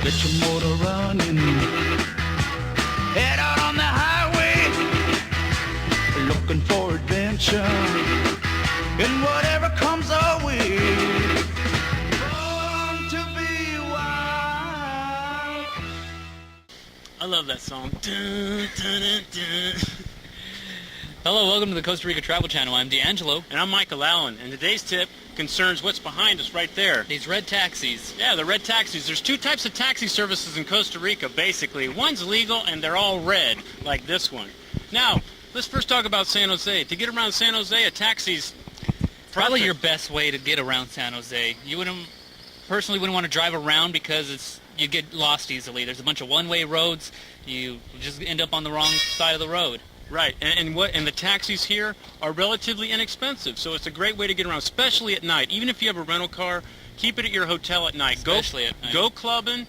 Get your motor running. Head out on the highway, looking for adventure, and whatever comes our way. Born to be wild. I love that song. Dun, dun, dun, dun. Hello, welcome to the Costa Rica Travel Channel. I'm D'Angelo. And I'm Michael Allen, and today's tip concerns what's behind us right there. These red taxis. Yeah, the red taxis. There's two types of taxi services in Costa Rica, basically. One's legal, and they're all red, like this one. Now, let's first talk about San Jose. To get around San Jose, a taxi's Probably perfect. your best way to get around San Jose. You personally wouldn't want to drive around because you get lost easily. There's a bunch of one-way roads. You just end up on the wrong side of the road. Right, and the taxis here are relatively inexpensive, so it's a great way to get around, especially at night. Even if you have a rental car, keep it at your hotel at night. Especially at night. Go clubbing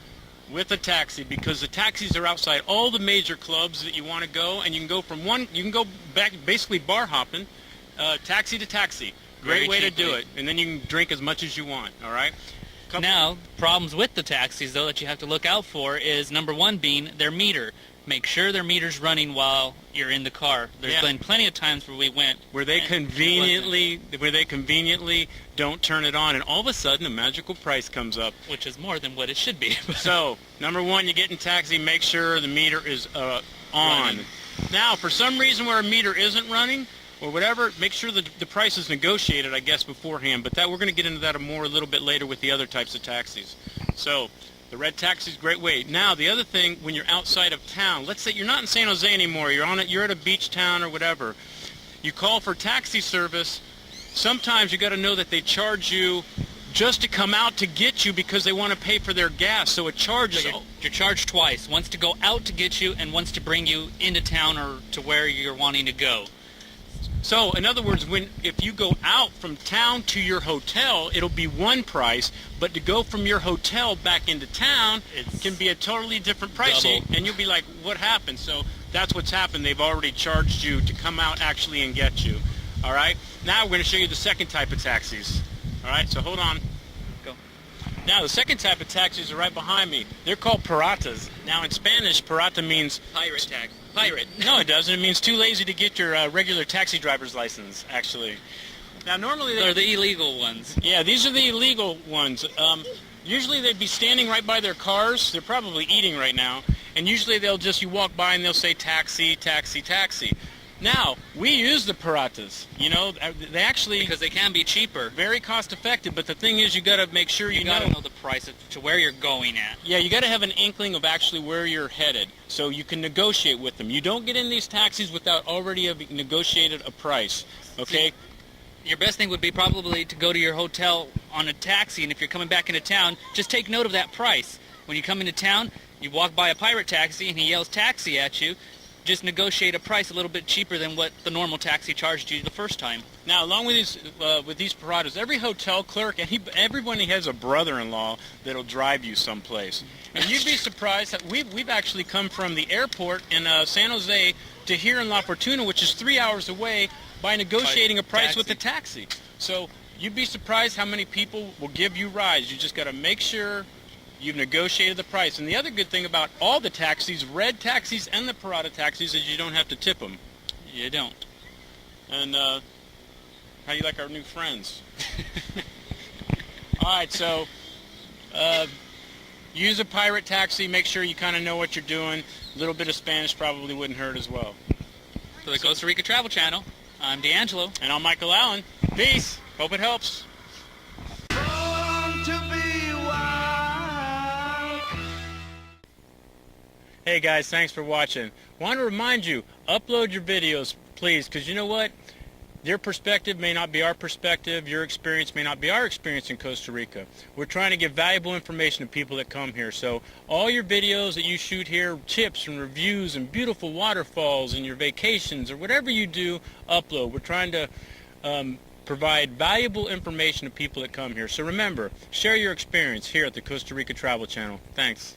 with a taxi, because the taxis are outside all the major clubs that you want to go, and you can go from you can go back, basically bar hopping, taxi to taxi. Great Very way cheaply. to do it, and then you can drink as much as you want. All right. Now, problems with the taxis, though, that you have to look out for is, number one being their meter. Make sure their meter's running while you're in the car. There's been plenty of times where we went where they conveniently don't turn it on, and all of a sudden a magical price comes up. which is more than what it should be. So, number one, you get in taxi, make sure the meter is on. Running. Now, for some reason where a meter isn't running, or whatever, make sure that the price is negotiated, I guess, beforehand. But we're going to get into that a little bit later with the other types of taxis. So, the red taxi is a great way. Now, the other thing, when you're outside of town, let's say you're not in San Jose anymore, you're at a beach town or whatever, you call for taxi service. Sometimes you got to know that they charge you just to come out to get you because they want to pay for their gas. So it charges. So you're charged twice. Once to go out to get you, and once to bring you into town or to where you're wanting to go. So, in other words, if you go out from town to your hotel, it'll be one price, but to go from your hotel back into town, it can be a totally different price, Double. and you'll be like, what happened? So that's what's happened. They've already charged you to come out actually and get you. All right? Now we're going to show you the second type of taxis. All right? So hold on. Go. Now, the second type of taxis are right behind me. They're called piratas. Now, in Spanish, pirata means Pirate tag. Pirate. no, it doesn't. It means too lazy to get your regular taxi driver's license, actually. Now, normally They're the illegal ones. yeah, these are the illegal ones. Usually they'd be standing right by their cars. They're probably eating right now. And usually you walk by and they'll say taxi, taxi, taxi. Now, we use the piratas. You know, they actually... Because they can be cheaper. very cost effective, but the thing is you got to make sure You gotta know the price to where you're going at. Yeah, you got to have an inkling of actually where you're headed, so you can negotiate with them. You don't get in these taxis without already having negotiated a price, okay? Your best thing would be probably to go to your hotel on a taxi, and if you're coming back into town, just take note of that price. When you come into town, you walk by a pirate taxi, and he yells taxi at you. Just negotiate a price a little bit cheaper than what the normal taxi charged you the first time. Now, along with these piratas, every hotel clerk, and everybody has a brother-in-law that'll drive you someplace. And you'd be surprised that we've actually come from the airport in San Jose to here in La Fortuna, which is 3 hours away, by negotiating a price with the taxi. So you'd be surprised how many people will give you rides. You just got to make sure you've negotiated the price. And the other good thing about all the taxis, red taxis and the pirata taxis, is you don't have to tip them. You don't. And how do you like our new friends? All right, so use a pirate taxi. Make sure you kind of know what you're doing. A little bit of Spanish probably wouldn't hurt as well. For the Costa Rica Travel Channel, I'm D'Angelo. And I'm Michael Allen. Peace. Hope it helps. Born to be wild. Hey guys, thanks for watching. Want to remind you, upload your videos, please, because you know what? Your perspective may not be our perspective. Your experience may not be our experience in Costa Rica. We're trying to give valuable information to people that come here. So all your videos that you shoot here, tips and reviews and beautiful waterfalls and your vacations or whatever you do, upload. We're trying to provide valuable information to people that come here. So remember, share your experience here at the Costa Rica Travel Channel. Thanks.